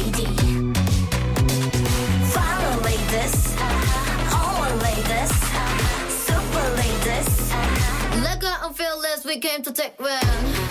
lady. Final ladies, all ladies, super ladies. Like I'm fearless, we came to take one.